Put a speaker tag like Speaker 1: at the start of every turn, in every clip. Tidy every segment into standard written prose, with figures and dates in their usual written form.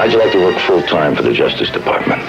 Speaker 1: How'd you like to work full-time for the Justice Department?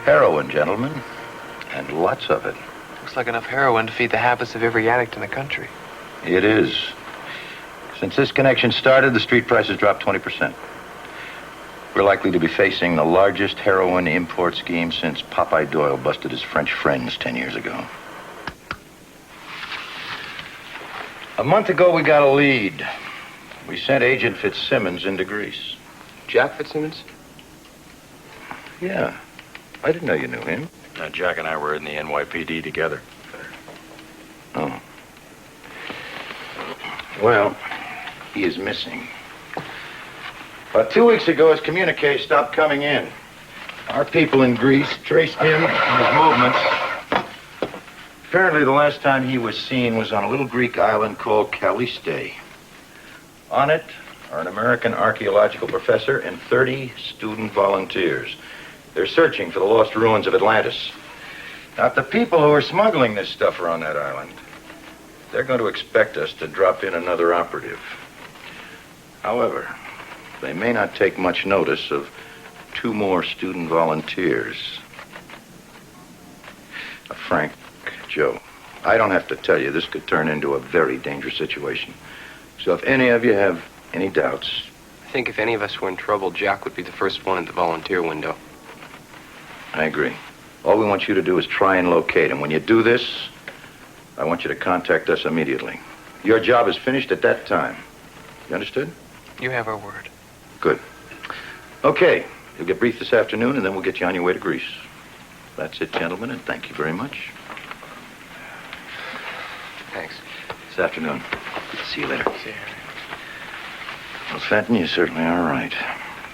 Speaker 1: Heroin, gentlemen, and lots of it.
Speaker 2: Looks like enough heroin to feed the habits of every addict in the country.
Speaker 1: It is. Since this connection started, the street prices dropped 20%. We're likely to be facing the largest heroin import scheme since Popeye Doyle busted his French friends 10 years ago. A month ago, we got a lead. We sent Agent Fitzsimmons into Greece.
Speaker 2: Jack Fitzsimmons?
Speaker 1: Yeah. I didn't know you knew him.
Speaker 3: Jack and I were in the NYPD together.
Speaker 1: Oh. Well, he is missing. About 2 weeks ago, his communique stopped coming in. Our people in Greece traced him and his movements. Apparently, the last time he was seen was on a little Greek island called Caliste. On it are an American archaeological professor and 30 student volunteers. They're searching for the lost ruins of Atlantis. Now, if the people who are smuggling this stuff are on that island, they're going to expect us to drop in another operative. However, they may not take much notice of 2 more student volunteers. Frank, Joe, I don't have to tell you this could turn into a very dangerous situation. So if any of you have any doubts...
Speaker 2: I think if any of us were in trouble, Jack would be the first one at the volunteer window.
Speaker 1: I agree. All we want you to do is try and locate him. When you do this, I want you to contact us immediately. Your job is finished at that time. You understood?
Speaker 2: You have our word.
Speaker 1: Good. Okay. You'll get briefed this afternoon, and then we'll get you on your way to Greece. That's it, gentlemen, and thank you very much.
Speaker 2: Thanks.
Speaker 1: This afternoon. See you later.
Speaker 2: See you.
Speaker 1: Well, Fenton, you certainly are right.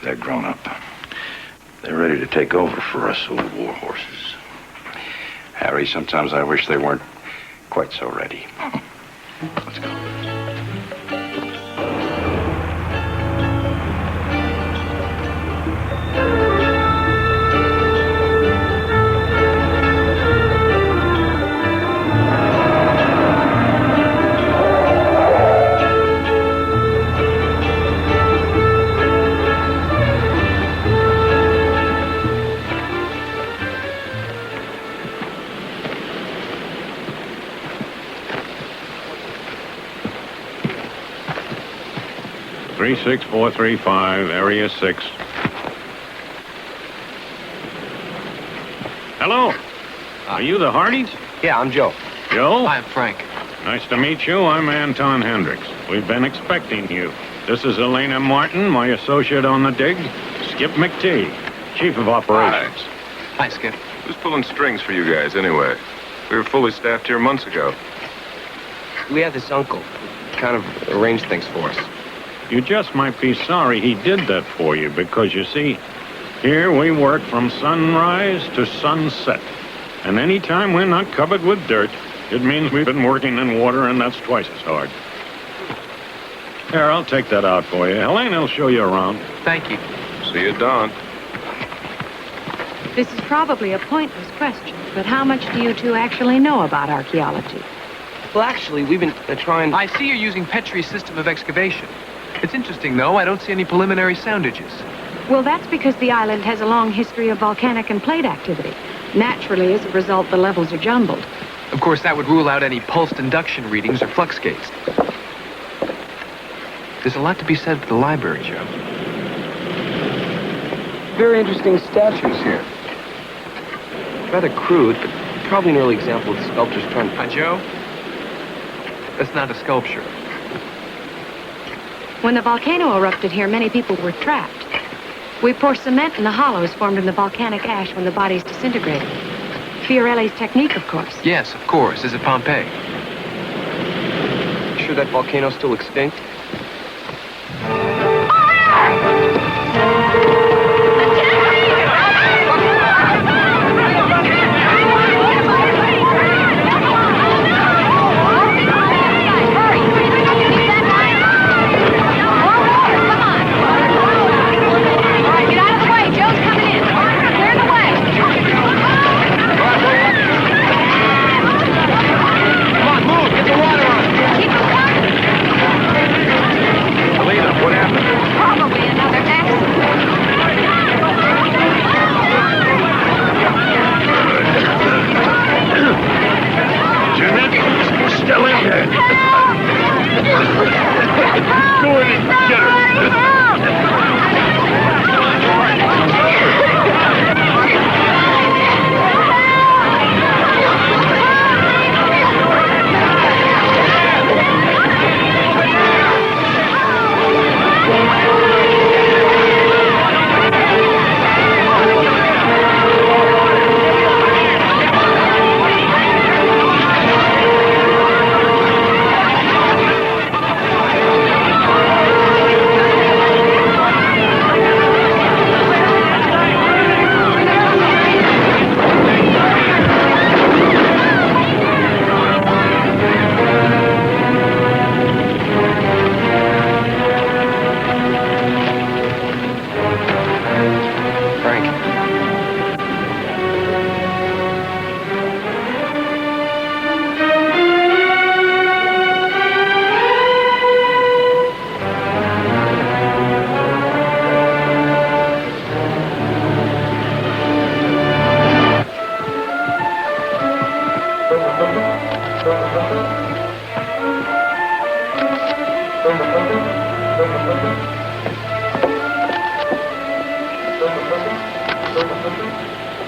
Speaker 1: They're grown up. They're ready to take over for us old war horses.
Speaker 3: Harry, sometimes I wish they weren't quite so ready.
Speaker 1: Let's go.
Speaker 4: Three 6-435, area 6. Hello. Are you the Hardys?
Speaker 2: Yeah, I'm Joe.
Speaker 4: Joe?
Speaker 2: Hi, I'm Frank.
Speaker 4: Nice to meet you. I'm Anton Hendricks. We've been expecting you. This is Elena Martin, my associate on the dig. Skip McTee, chief of operations.
Speaker 2: Hi, Skip.
Speaker 5: Who's pulling strings for you guys, anyway? We were fully staffed here months ago.
Speaker 2: We had this uncle who kind of arranged things for us.
Speaker 4: You just might be sorry he did that for you, because, you see, Here we work from sunrise to sunset. And any time we're not covered with dirt, it means we've been working in water, and that's twice as hard. Here, I'll take that out for you. Helena will show you around.
Speaker 2: Thank you.
Speaker 5: See you at dawn.
Speaker 6: This is probably a pointless question, but how much do you two actually know about archaeology?
Speaker 2: Well, actually, we've been trying...
Speaker 7: I see you're using Petrie's system of excavation. It's interesting, though. I don't see any preliminary soundages.
Speaker 6: Well, that's because the island has a long history of volcanic and plate activity. Naturally, as a result, the levels are jumbled.
Speaker 7: Of course, that would rule out any pulsed induction readings or flux gates. There's a lot to be said for the library, Joe.
Speaker 2: Very interesting statues here. Rather crude, but probably an early example of the sculptor's trying to...
Speaker 7: Joe? That's not a sculpture.
Speaker 6: When the volcano erupted here, many people were trapped. We pour cement in the hollows formed in the volcanic ash when the bodies disintegrated. Fiorelli's technique, of course.
Speaker 7: Yes, of course. Is it Pompeii?
Speaker 2: Sure that volcano's still extinct?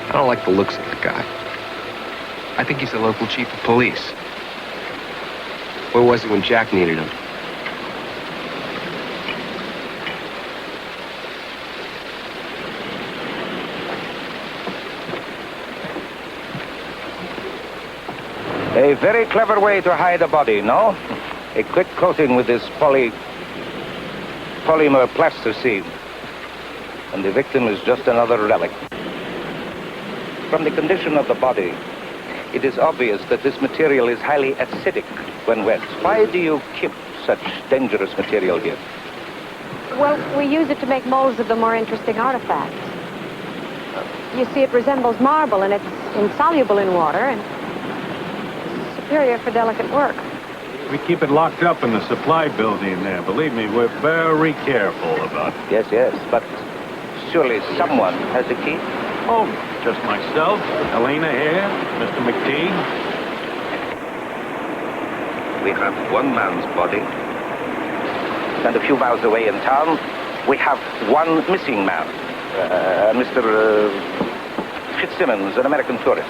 Speaker 7: I don't like the looks of the guy. I think he's the local chief of police.
Speaker 2: Where was he when Jack needed him?
Speaker 8: A very clever way to hide a body, no? A quick coating with this polymer plasticine. And the victim is just another relic. From the condition of the body, it is obvious that this material is highly acidic when wet. Why do you keep such dangerous material here?
Speaker 6: Well, we use it to make molds of the more interesting artifacts. You see, it resembles marble, and it's insoluble in water, and superior for delicate work.
Speaker 4: We keep it locked up in the supply building there. Believe me, we're very careful about it.
Speaker 8: Yes, yes, but surely someone has a key?
Speaker 4: Oh, just myself, Helena here, Mr. McTeague.
Speaker 8: We have one man's body. And a few miles away in town, we have one missing man. Mr. Fitzsimmons, an American tourist,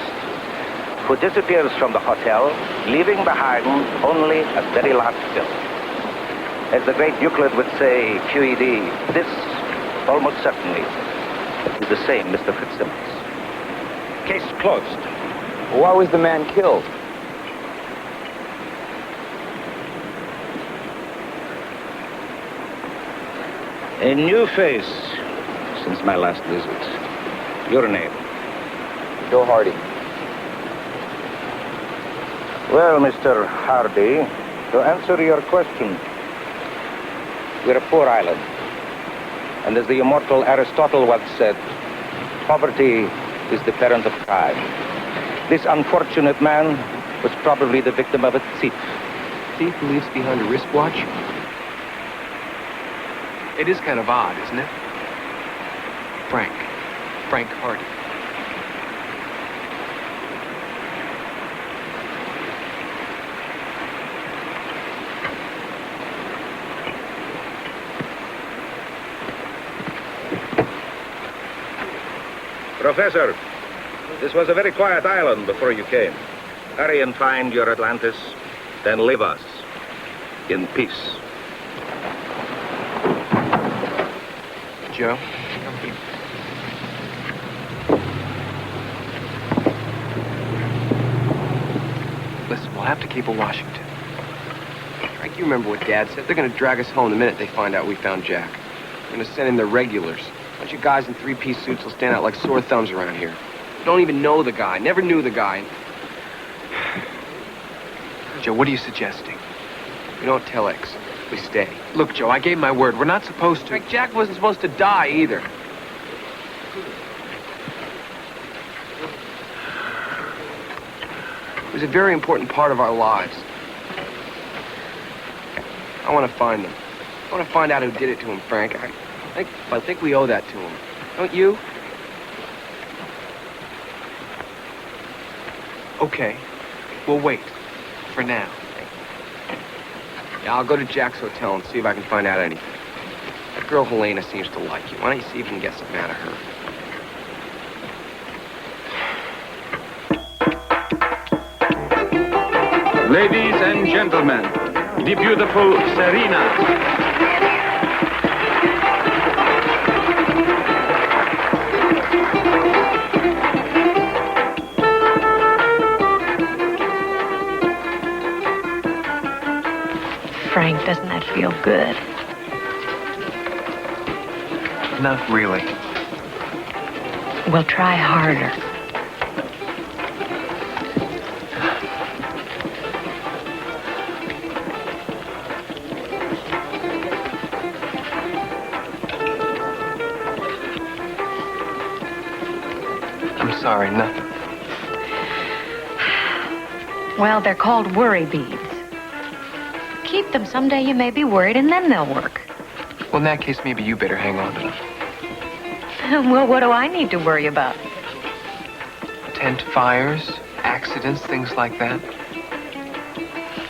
Speaker 8: who disappears from the hotel, leaving behind only a very large bill. As the great Euclid would say, QED, this almost certainly is the same Mr. Fitzsimmons. Case closed.
Speaker 2: Why was the man killed?
Speaker 8: A new face since my last visit. Your name?
Speaker 2: Joe Hardy.
Speaker 8: Well, Mr. Hardy, to answer your question, we're a poor island. And as the immortal Aristotle once said, poverty is the parent of crime. This unfortunate man was probably the victim of a thief.
Speaker 2: Thief who leaves behind a wristwatch? It is kind of odd, isn't it? Frank Hardy.
Speaker 8: Professor, this was a very quiet island before you came. Hurry and find your Atlantis, then leave us in peace.
Speaker 2: Joe, come here. Listen, we'll have to keep a Washington. Frank, you remember what Dad said? They're gonna drag us home the minute they find out we found Jack. They're gonna send in their regulars. A bunch of guys in three-piece suits will stand out like sore thumbs around here. Don't even know the guy, never knew the guy. Joe, what are you suggesting? We don't tell X. We stay. Look, Joe, I gave my word. We're not supposed to. Frank, Jack wasn't supposed to die either. It was a very important part of our lives. I want to find them. I want to find out who did it to him, Frank. I think we owe that to him. Don't you? Okay. We'll wait. For now. Yeah, I'll go to Jack's hotel and see if I can find out anything. That girl Helena seems to like you. Why don't you see if you can get something out of her?
Speaker 9: Ladies and gentlemen, the beautiful Serena.
Speaker 6: Frank, doesn't that feel good?
Speaker 2: Not really.
Speaker 6: Well, try harder.
Speaker 2: I'm sorry, nothing.
Speaker 6: Well, they're called worry beads. Keep them. Someday you may be worried, and then they'll work.
Speaker 2: Well, in that case, maybe you better hang on to them.
Speaker 6: Well, what do I need to worry about?
Speaker 2: Tent fires, accidents, things like that.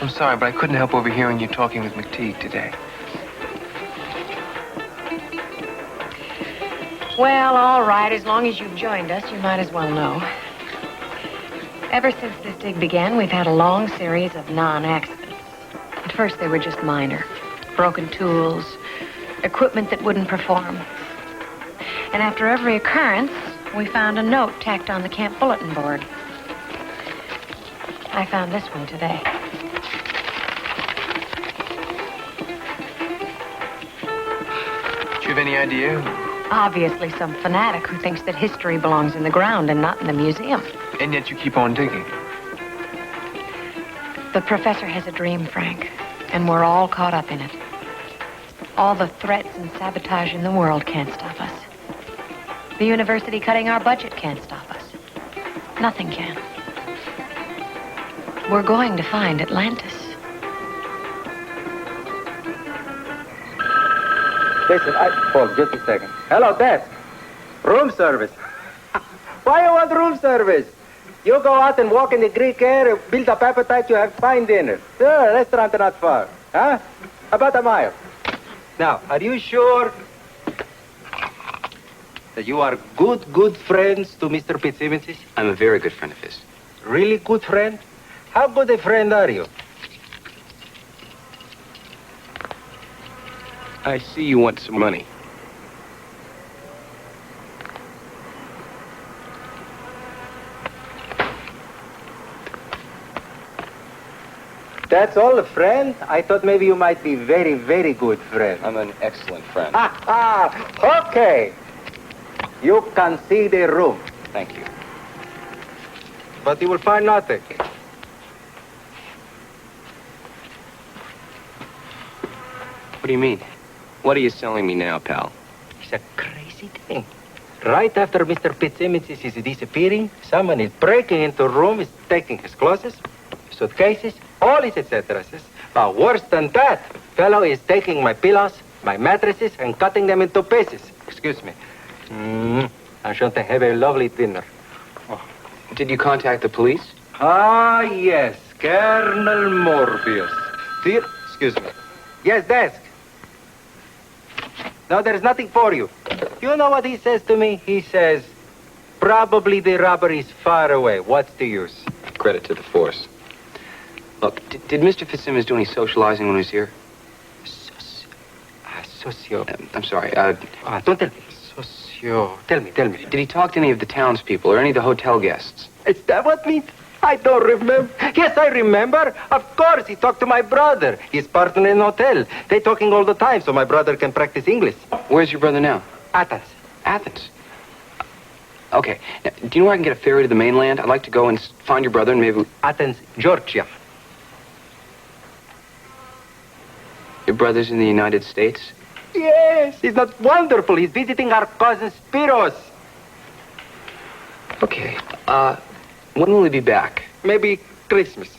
Speaker 2: I'm sorry, but I couldn't help overhearing you talking with McTeague today.
Speaker 6: Well, all right. As long as you've joined us, you might as well know. Ever since this dig began, we've had a long series of non-accidents. At first, they were just minor. Broken tools, equipment that wouldn't perform. And after every occurrence, we found a note tacked on the camp bulletin board. I found this one today.
Speaker 2: Do you have any idea?
Speaker 6: Obviously some fanatic who thinks that history belongs in the ground and not in the museum.
Speaker 2: And yet you keep on digging.
Speaker 6: The professor has a dream, Frank, and we're all caught up in it. All the threats and sabotage in the world can't stop us. The university cutting our budget can't stop us. Nothing can. We're going to find Atlantis.
Speaker 10: Listen, hold just a second. Hello, Dad. Room service. Why you want room service? You go out and walk in the Greek air, build up appetite, you have fine dinner. Sure, restaurant not far. Huh? About a mile. Now, are you sure that you are good friends to Mr. Fitzsimmons?
Speaker 7: I'm a very good friend of his.
Speaker 10: Really good friend? How good a friend are you?
Speaker 2: I see you want some money.
Speaker 10: That's all, a friend? I thought maybe you might be very good friend.
Speaker 7: I'm an excellent friend.
Speaker 10: Okay. You can see the room,
Speaker 3: Thank you.
Speaker 10: but you will find nothing.
Speaker 2: What do you mean? What are you selling me now, pal?
Speaker 10: It's a crazy thing. Right after Mr. Fitzsimmons is disappearing, someone is breaking into a room, is taking his clothes, suitcases, all his etc. But worse than that, fellow is taking my pillows, my mattresses, and cutting them into pieces. Excuse me. I'm sure to have a lovely dinner.
Speaker 2: Did you contact the police?
Speaker 10: Ah, yes, Colonel Morpheus. Dear, excuse me. Yes, desk. No, there's nothing for you. You know what he says to me? He says, probably the robber is far away. What's the use?
Speaker 2: Credit to the force. Look, did Mr. Fitzsimmons do any socializing when he was here?
Speaker 10: Socio.
Speaker 2: I'm sorry.
Speaker 10: Don't tell me. Socio. Tell me.
Speaker 2: Did he talk to any of the townspeople or any of the hotel guests?
Speaker 10: Is that what means? I don't remember. Yes, I remember. Of course, he talked to my brother. He's partner in an hotel. They talking all the time, so my brother can practice English.
Speaker 2: Where's your brother now?
Speaker 10: Athens.
Speaker 2: Athens. Okay. Now, do you know where I can get a ferry to the mainland? I'd like to go and find your brother and maybe...
Speaker 10: Athens, Georgia.
Speaker 2: Your brother's in the United States?
Speaker 10: Yes, he's not wonderful. He's visiting our cousin Spiros.
Speaker 2: Okay. When will he be back?
Speaker 10: Maybe Christmas.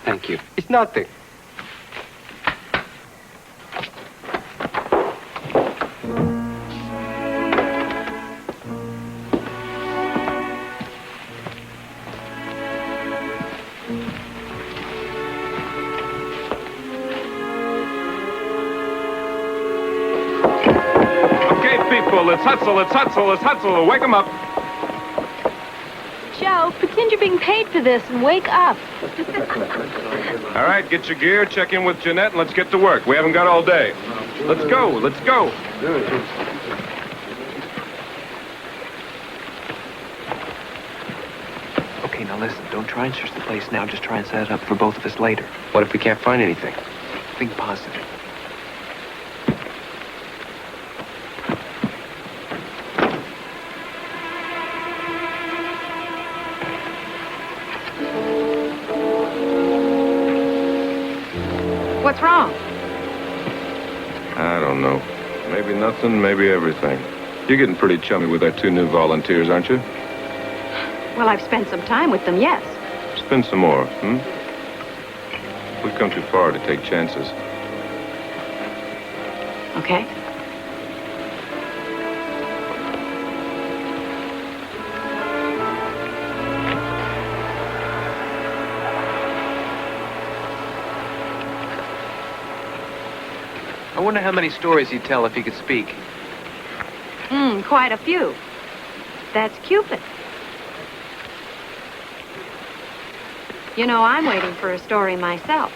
Speaker 2: Thank you.
Speaker 10: It's nothing.
Speaker 5: Let's hustle. Wake 'em up.
Speaker 6: Joe, pretend you're being paid for this and wake up.
Speaker 5: All right, get your gear, check in with Jeanette, and let's get to work. We haven't got all day. Let's go.
Speaker 7: Okay, now listen. Don't try and search the place now. Just try and set it up for both of us later.
Speaker 2: What if we can't find anything?
Speaker 7: Think positive.
Speaker 6: What's wrong?
Speaker 5: I don't know. Maybe nothing, maybe everything. You're getting pretty chummy with our two new volunteers, aren't you?
Speaker 6: Well, I've spent some time with them, yes.
Speaker 5: Spend some more, We've come too far to take chances.
Speaker 6: Okay.
Speaker 7: I wonder how many stories he'd tell if he could speak.
Speaker 6: Quite a few. That's Cupid. You know, I'm waiting for a story myself.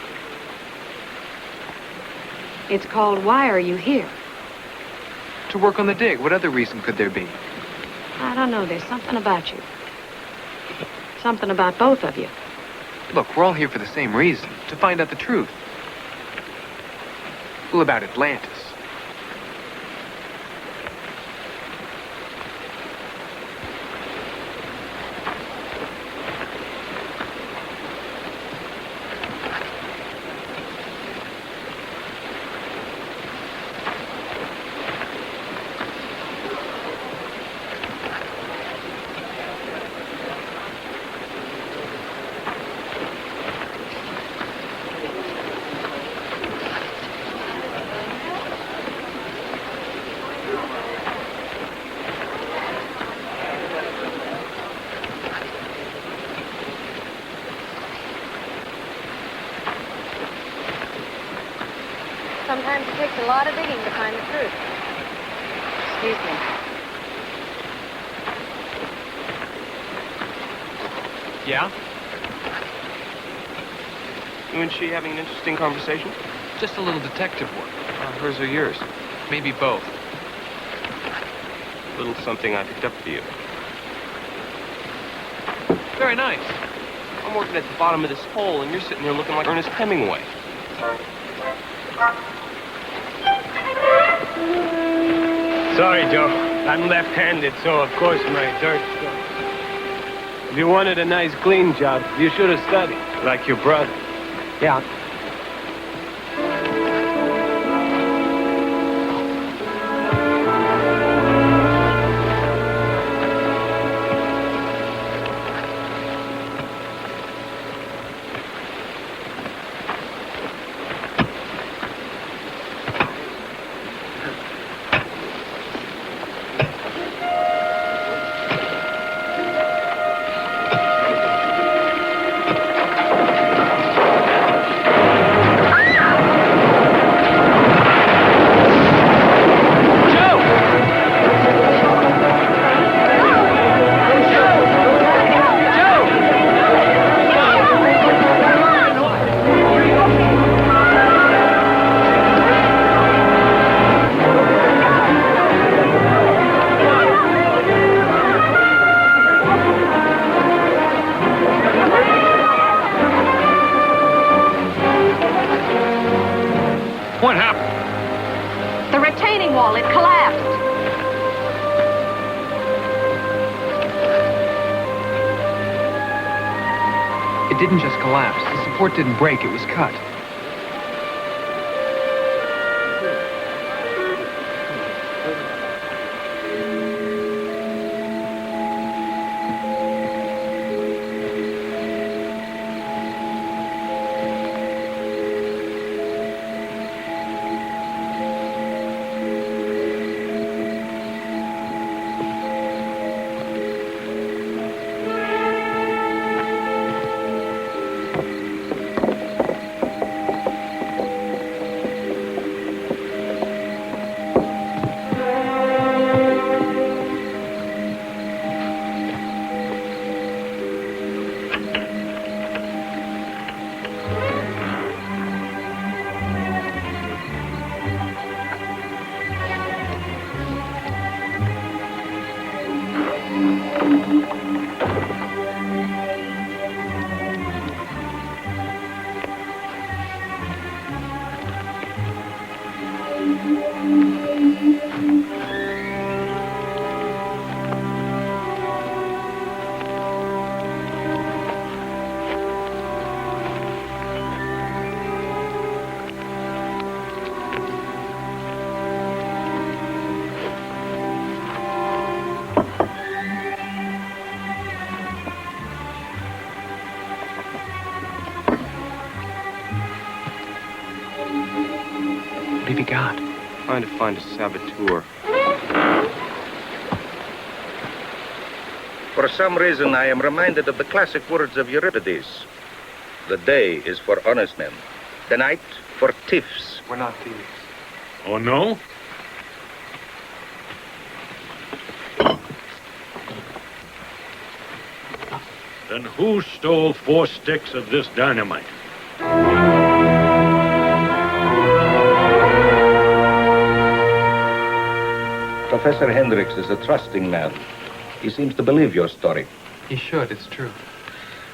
Speaker 6: It's called Why Are You Here?
Speaker 7: To work on the dig. What other reason could there be?
Speaker 6: I don't know. There's something about you. Something about both of you.
Speaker 7: Look, we're all here for the same reason. To find out the truth. Well, about Atlantis.
Speaker 6: Sometimes it takes a lot of digging to find the truth. Excuse me.
Speaker 2: Yeah? You and she having an interesting conversation?
Speaker 7: Just a little detective work.
Speaker 2: Hers or yours?
Speaker 7: Maybe both.
Speaker 2: A little something I picked up for you.
Speaker 7: Very nice.
Speaker 2: I'm working at the bottom of this hole, and you're sitting here looking like Ernest Hemingway.
Speaker 11: Sorry, Joe. I'm left-handed, so of course my dirt sucks. If you wanted a nice clean job, you should have studied, like your brother.
Speaker 2: Yeah.
Speaker 4: What happened?
Speaker 6: The retaining wall, it collapsed.
Speaker 7: It didn't just collapse. The support didn't break, it was cut. What have you got?
Speaker 2: Trying to find a saboteur.
Speaker 1: For some reason, I am reminded of the classic words of Euripides. The day is for honest men. The night for thieves.
Speaker 2: We're not thieves.
Speaker 4: Oh, no? Then who stole 4 sticks of this dynamite?
Speaker 1: Professor Hendricks is a trusting man. He seems to believe your story.
Speaker 7: He should, it's true.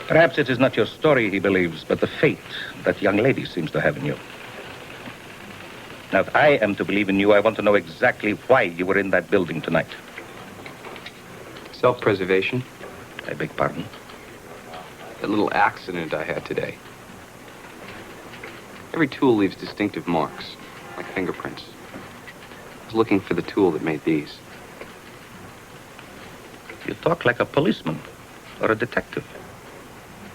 Speaker 1: Perhaps it is not your story he believes, but the faith that young lady seems to have in you. Now, if I am to believe in you, I want to know exactly why you were in that building tonight.
Speaker 2: Self-preservation.
Speaker 1: I beg pardon?
Speaker 2: That little accident I had today. Every tool leaves distinctive marks, like fingerprints. I was looking for the tool that made these.
Speaker 1: You talk like a policeman or a detective.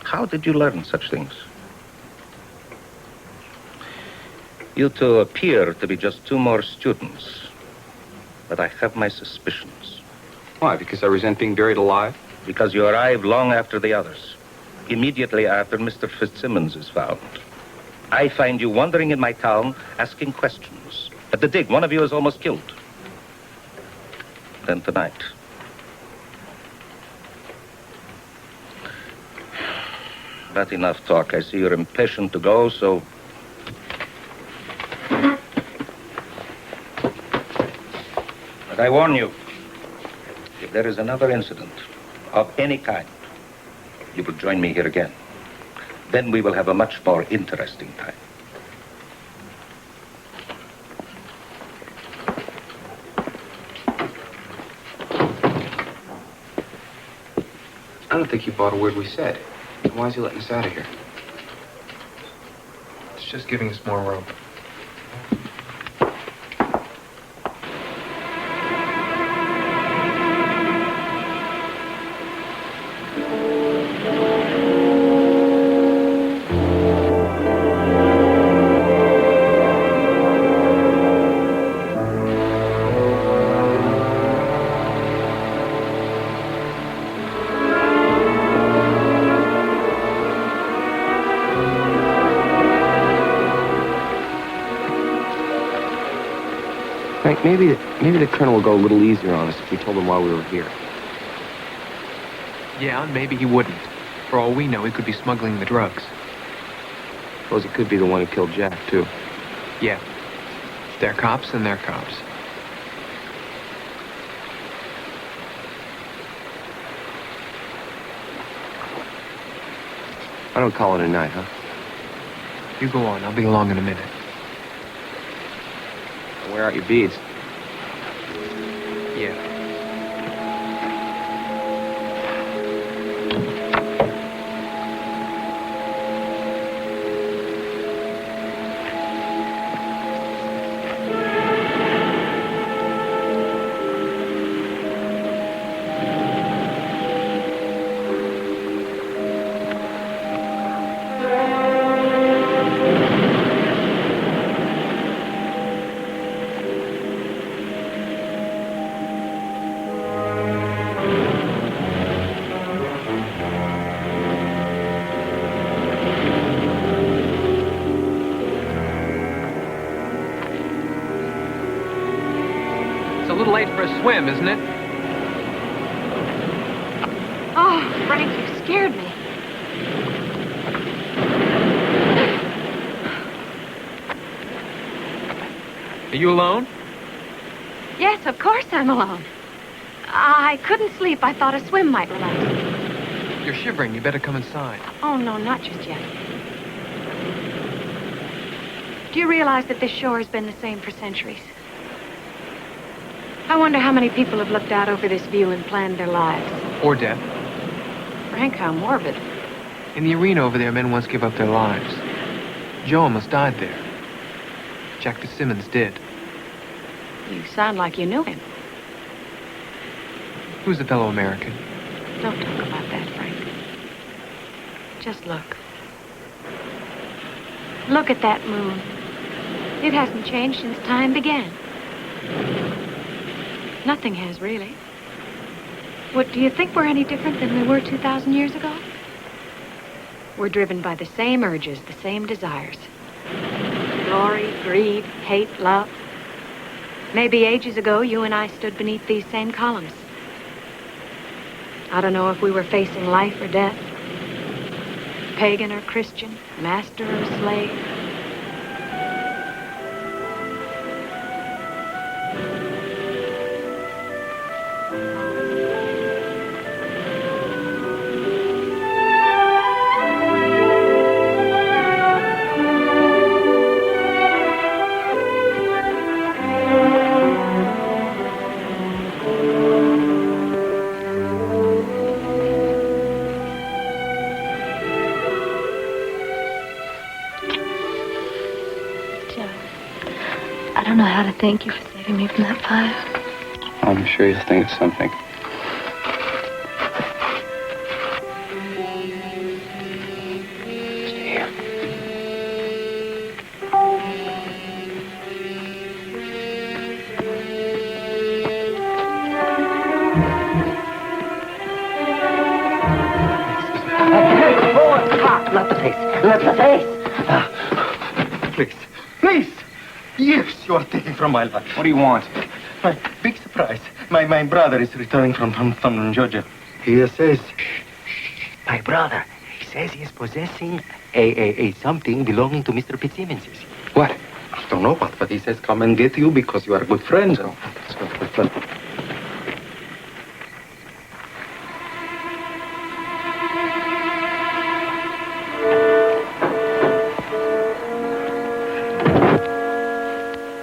Speaker 1: How did you learn such things? You two appear to be just 2 more students, but I have my suspicions.
Speaker 2: Why? Because I resent being buried alive?
Speaker 1: Because you arrived long after the others, immediately after Mr. Fitzsimmons is found. I find you wandering in my town, asking questions. At the dig, one of you is almost killed. Then tonight. But enough talk. I see you're impatient to go, so... But I warn you, if there is another incident of any kind, you will join me here again. Then we will have a much more interesting time.
Speaker 7: I don't think he bought a word we said. Why is he letting us out of here? It's just giving us more rope.
Speaker 2: Frank, maybe the colonel will go a little easier on us if we told him why we were here.
Speaker 7: Yeah, and maybe he wouldn't. For all we know, he could be smuggling the drugs.
Speaker 2: Suppose he could be the one who killed Jack, too.
Speaker 7: Yeah. They're cops and they're cops.
Speaker 2: Why don't we call it a night, huh?
Speaker 7: You go on. I'll be along in a minute.
Speaker 2: Wear out your beads.
Speaker 7: Yeah. It's a little late for a swim, isn't it?
Speaker 6: Oh, Frank, you scared me.
Speaker 7: Are you alone?
Speaker 6: Yes, of course I'm alone. I couldn't sleep. I thought a swim might relax.
Speaker 7: You're shivering. You better come inside.
Speaker 6: Oh, no, not just yet. Do you realize that this shore has been the same for centuries? I wonder how many people have looked out over this view and planned their lives.
Speaker 7: Or death.
Speaker 6: Frank, how morbid.
Speaker 7: In the arena over there, men once gave up their lives. Joe almost died there. Jack Fitzsimmons did.
Speaker 6: You sound like you knew him.
Speaker 7: Who's a fellow American?
Speaker 6: Don't talk about that, Frank. Just look. Look at that moon. It hasn't changed since time began. Nothing has, really. What, do you think we're any different than we were 2,000 years ago? We're driven by the same urges, the same desires. Glory, greed, hate, love. Maybe ages ago, you and I stood beneath these same columns. I don't know if we were facing life or death, pagan or Christian, master or slave.
Speaker 12: I don't know how to thank you for saving me from that fire.
Speaker 3: I'm sure you'll think of something. Stay here.
Speaker 10: Not the face. Not the face. Please. Please. Yes, you are taking from my life.
Speaker 2: What do you want?
Speaker 10: My big surprise. My brother is returning from Georgia. He says... My brother, he says he is possessing a something belonging to Mr. Fitzsimmons.
Speaker 2: What?
Speaker 10: I don't know what, but he says come and get you because you are good friends. So,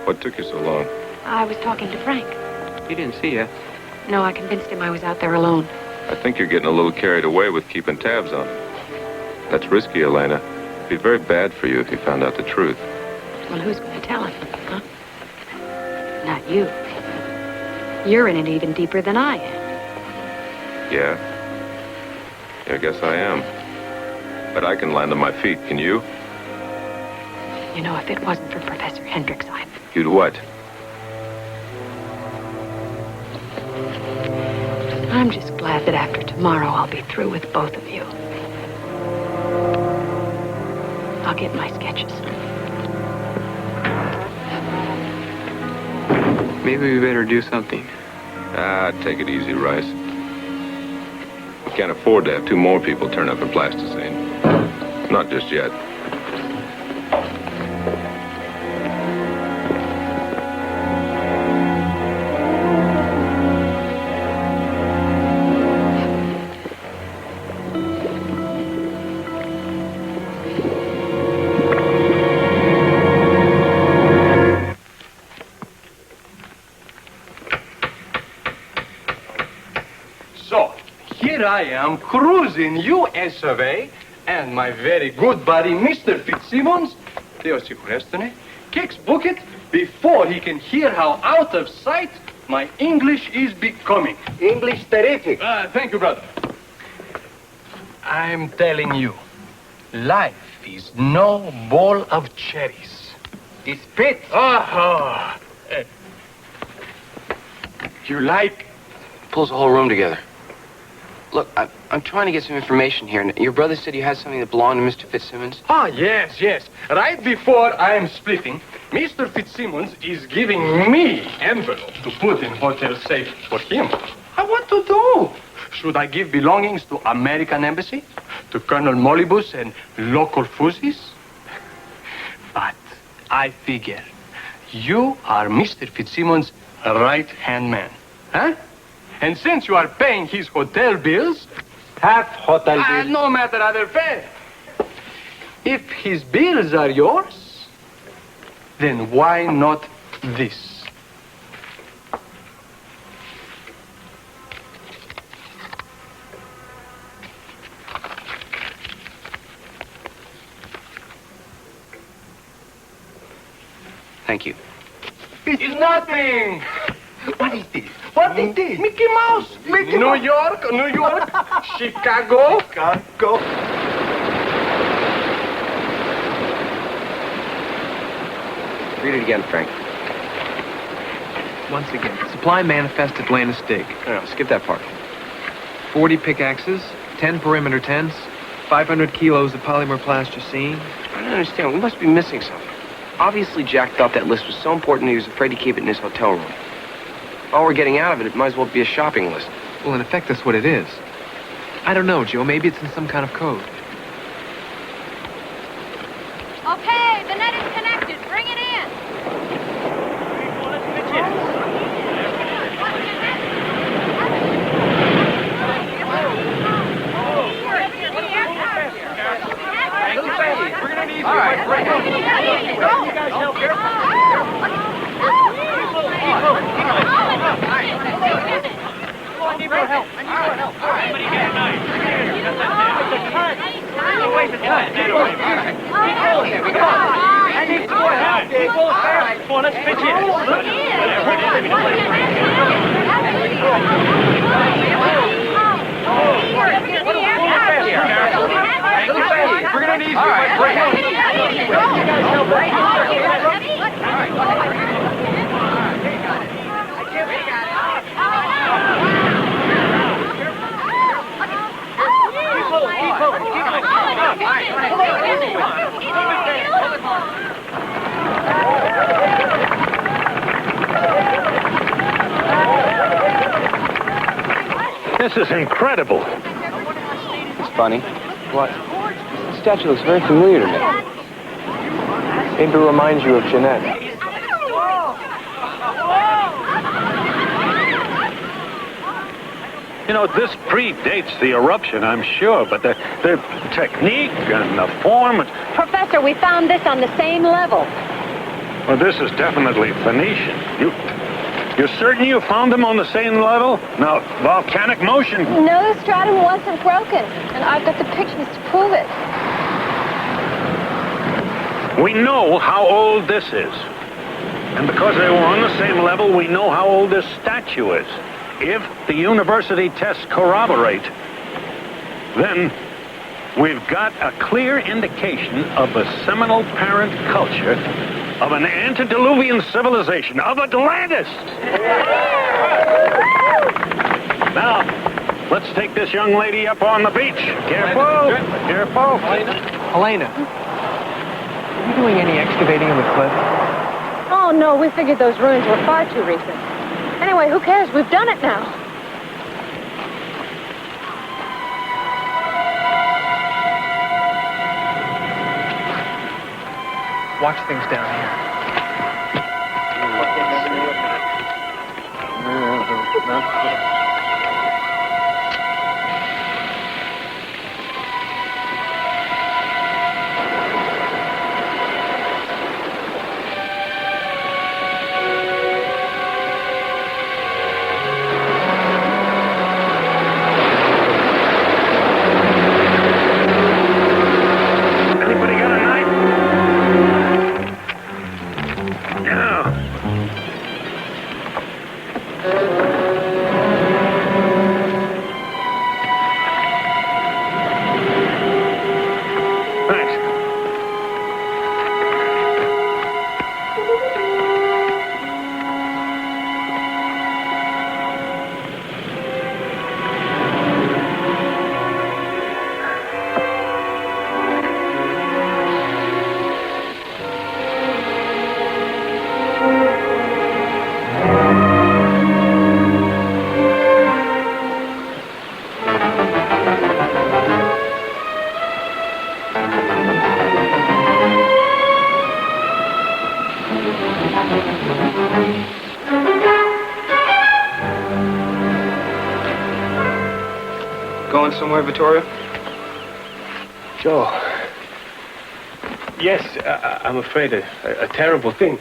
Speaker 5: What took you so long?
Speaker 6: I was talking to Frank.
Speaker 2: He didn't see you.
Speaker 6: No, I convinced him I was out there alone.
Speaker 5: I think you're getting a little carried away with keeping tabs on him. That's risky, Elena. It'd be very bad for you if you found out the truth.
Speaker 6: Well, who's going to tell him, huh? Not you. You're in it even deeper than I am.
Speaker 5: Yeah, I guess I am. But I can land on my feet, can you?
Speaker 6: You know, if it wasn't for Professor Hendricks,
Speaker 5: You'd what?
Speaker 6: I'm just glad that after tomorrow I'll be through with both of you. I'll get my sketches.
Speaker 7: Maybe we better do something.
Speaker 5: Take it easy, Rice. We can't afford to have 2 more people turn up in plasticine. Not just yet.
Speaker 11: So, here I am cruising US of A, and my very good buddy, Mr. Fitzsimmons, Deus Christone, kicks bucket before he can hear how out of sight my English is becoming.
Speaker 10: English terrific.
Speaker 11: Thank you, brother. I'm telling you, life is no bowl of cherries.
Speaker 10: It's spit.
Speaker 11: Oh, you like?
Speaker 2: Pulls the whole room together. Look, I'm trying to get some information here. And your brother said you had something that belonged to Mr. Fitzsimmons?
Speaker 11: Ah, yes. Right before I am splitting, Mr. Fitzsimmons is giving me envelope to put in hotel safe for him. What to do? Should I give belongings to American Embassy? To Colonel Molybus and local fuzzies? But I figure you are Mr. Fitzsimmons' right-hand man, huh? And since you are paying his hotel bills...
Speaker 10: Half hotel bills.
Speaker 11: No matter how they're paid. If his bills are yours, then why not this?
Speaker 2: Thank you.
Speaker 11: It's nothing. What is this? What is this? Mickey Mouse. New York, Chicago.
Speaker 2: Read it again, Frank.
Speaker 7: Once again, supply manifest Atlantis dig.
Speaker 2: No, skip that part.
Speaker 7: 40 pickaxes, 10 perimeter tents, 500 kilos of polymer plasticine.
Speaker 2: I don't understand. We must be missing something. Obviously, Jack thought that list was so important he was afraid to keep it in his hotel room. All we're getting out of it, it might as well be a shopping list.
Speaker 7: Well, in effect, that's what it is. I don't know, Joe. Maybe it's in some kind of code.
Speaker 13: Okay, the net is connected. Bring it in.
Speaker 11: All right, bring it. You guys help here. I need more help. Somebody get a knife. Wait, the cut. I need more help. Come on, let's pitch in. Whatever it is. We're gonna need you. All right, break it. You guys help right
Speaker 4: This is incredible.
Speaker 2: It's funny. What? The statue looks very familiar to me.
Speaker 7: Maybe it reminds you of Jeanette.
Speaker 4: You know, this predates the eruption, I'm sure, but the technique and the form...
Speaker 6: Professor, we found this on the same level.
Speaker 4: Well, this is definitely Phoenician. You're certain you found them on the same level? Now, volcanic motion.
Speaker 12: No, the stratum wasn't broken, and I've got the pictures to prove it.
Speaker 4: We know how old this is. And because they were on the same level, we know how old this statue is. If the university tests corroborate, then we've got a clear indication of the seminal parent culture of an antediluvian civilization, of Atlantis. Now, let's take this young lady up on the beach. Careful, careful.
Speaker 7: Helena, are you doing any excavating on the cliff?
Speaker 6: Oh, no, we figured those ruins were far too recent. Anyway, who cares? We've done it now.
Speaker 7: Watch things down here.
Speaker 4: Anybody got a knife? No. Thanks.
Speaker 2: Going somewhere, Vittorio?
Speaker 11: Joe. Yes, I'm afraid a terrible thing.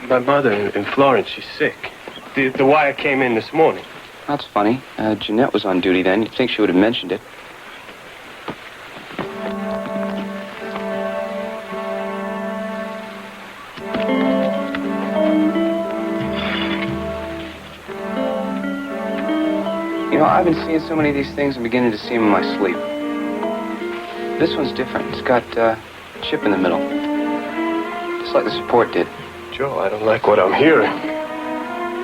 Speaker 11: My mother in Florence, she's sick. The wire came in this morning.
Speaker 2: That's funny. Jeanette was on duty then. You'd think she would have mentioned it. You know, I've been seeing so many of these things, I'm beginning to see them in my sleep. This one's different. It's got a chip in the middle. Just like the support did.
Speaker 11: Joe, I don't like what I'm hearing.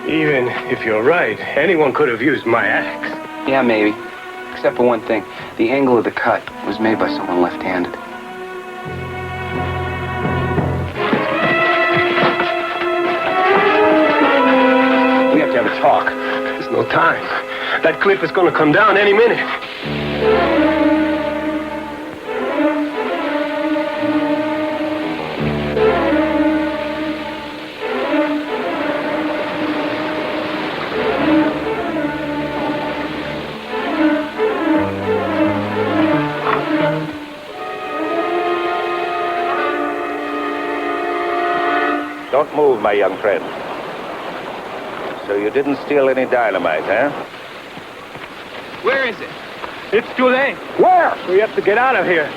Speaker 11: Even if you're right, anyone could have used my axe.
Speaker 2: Yeah, maybe. Except for one thing. The angle of the cut was made by someone left-handed.
Speaker 11: We have to have a talk. There's no time. That cliff is going to come down any minute.
Speaker 8: Don't move, my young friend. So you didn't steal any dynamite, huh?
Speaker 2: Where is it?
Speaker 11: It's too late. Where? We have to get out of here.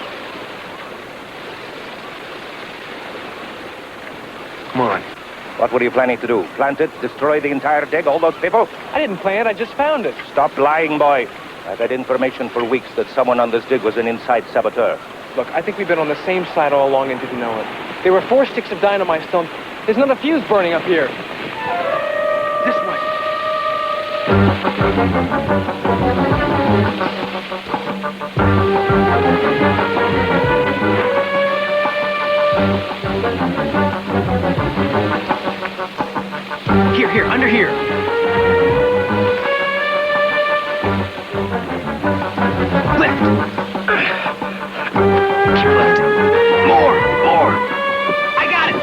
Speaker 2: Come on.
Speaker 8: What were you planning to do? Plant it? Destroy the entire dig? All those people?
Speaker 7: I didn't plan it. I just found it.
Speaker 8: Stop lying, boy. I've had information for weeks that someone on this dig was an inside saboteur.
Speaker 7: Look, I think we've been on the same side all along and didn't know it. There were 4 sticks of dynamite still. There's not a fuse burning up here. This way. Here, under here. Lift. Keep lifting. More. I got it.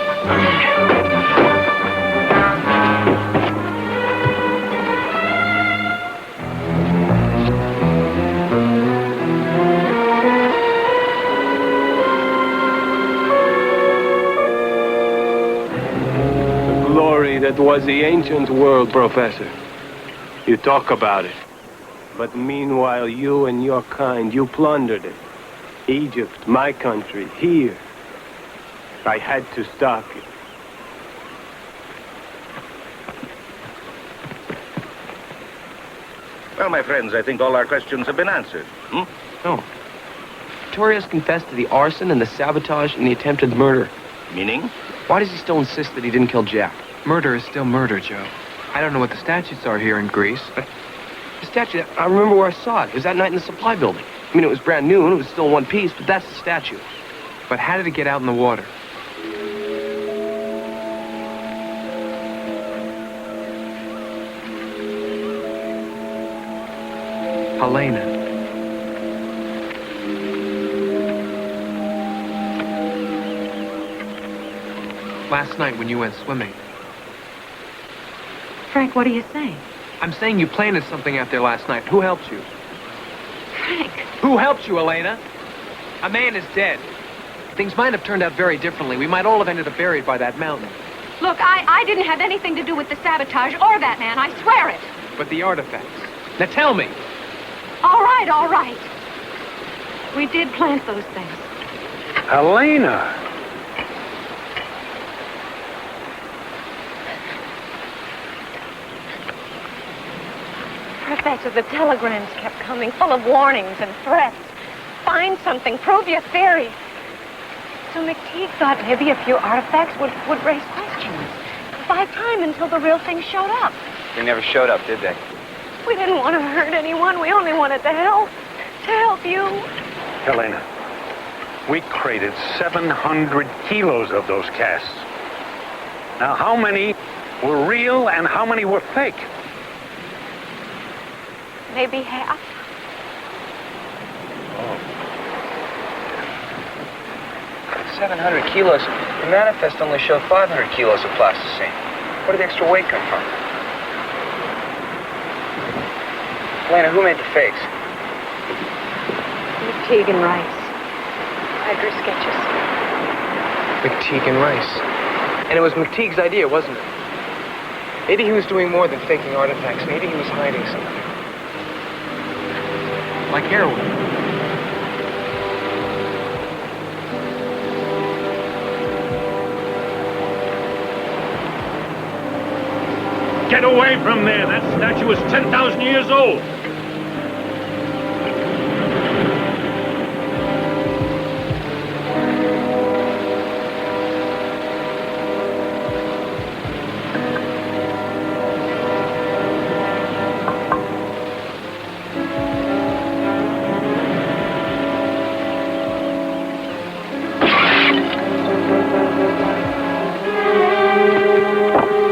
Speaker 14: that was the ancient world, Professor. You talk about it. But meanwhile, you and your kind, you plundered it. Egypt, my country, here. I had to stop you.
Speaker 8: Well, my friends, I think all our questions have been answered.
Speaker 2: No. Torres confessed to the arson and the sabotage and the attempted murder.
Speaker 8: Meaning?
Speaker 2: Why does he still insist that he didn't kill Jack?
Speaker 7: Murder is still murder, Joe. I don't know what the statutes are here in Greece.
Speaker 2: The statue, I remember where I saw it. It was that night in the supply building. I mean, it was brand new and it was still in one piece, but that's the statue.
Speaker 7: But how did it get out in the water? Helena. Last night when you went swimming.
Speaker 6: Frank, what are you saying?
Speaker 7: I'm saying you planted something out there last night. Who helped you?
Speaker 6: Frank.
Speaker 7: Who helped you, Elena? A man is dead. Things might have turned out very differently. We might all have ended up buried by that mountain.
Speaker 13: Look, I didn't have anything to do with the sabotage or that man. I swear it.
Speaker 7: But the artifacts. Now tell me.
Speaker 13: All right, all right. We did plant those things.
Speaker 4: Helena!
Speaker 6: Professor, the telegrams kept coming, full of warnings and threats. Find something, prove your theory. So McTeague thought maybe a few artifacts would raise questions. Buy time until the real thing showed up.
Speaker 2: They never showed up, did they?
Speaker 6: We didn't want to hurt anyone. We only wanted to help. To help you.
Speaker 4: Helena, we crated 700 kilos of those casts. Now, how many were real and how many were fake?
Speaker 6: Maybe half.
Speaker 2: 700 kilos. The manifest only showed 500 kilos of plasticine. Where did the extra weight come from? Elena, who made the fakes?
Speaker 6: McTeague and Rice. I drew sketches.
Speaker 2: McTeague and Rice. And it was McTeague's idea, wasn't it? Maybe he was doing more than faking artifacts. Maybe he was hiding something.
Speaker 7: Like heroin.
Speaker 4: Get away from there! That statue is 10,000 years old!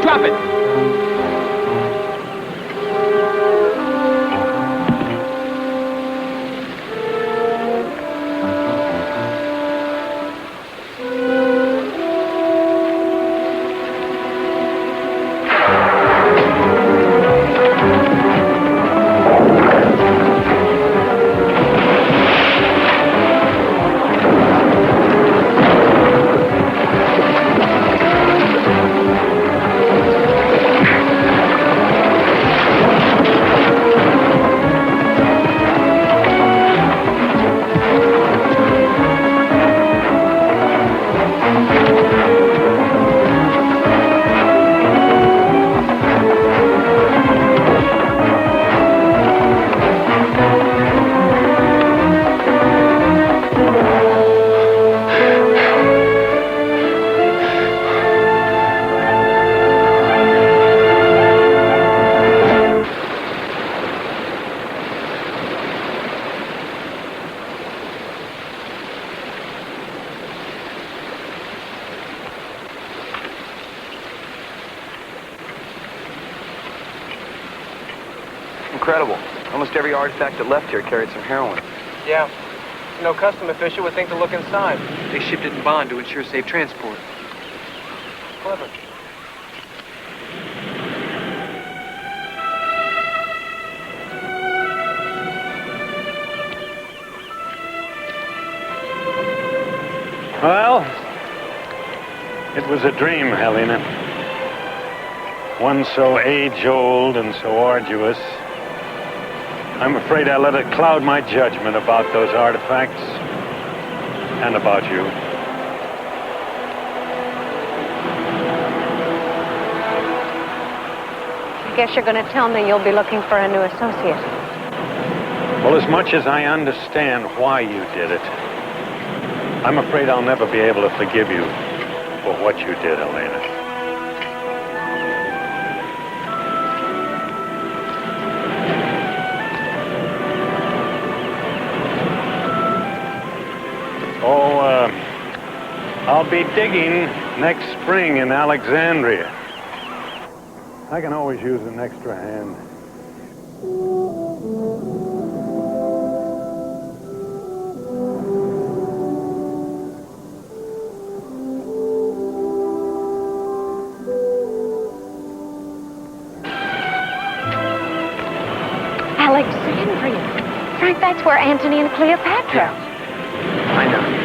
Speaker 7: Drop it!
Speaker 2: Incredible. Almost every artifact that left here carried some heroin.
Speaker 7: Yeah. No custom official would think to look inside. They shipped it in bond to ensure safe transport.
Speaker 2: Clever.
Speaker 4: Well, it was a dream, Helena. one so age-old and so arduous, I'm afraid I let it cloud my judgment about those artifacts and about you.
Speaker 6: I guess you're going to tell me you'll be looking for a new associate.
Speaker 4: Well, as much as I understand why you did it, I'm afraid I'll never be able to forgive you for what you did, Elena. I'll be digging next spring in Alexandria. I can always use an extra hand.
Speaker 6: Alexandria. Frank, that's where Antony and Cleopatra.
Speaker 2: I know.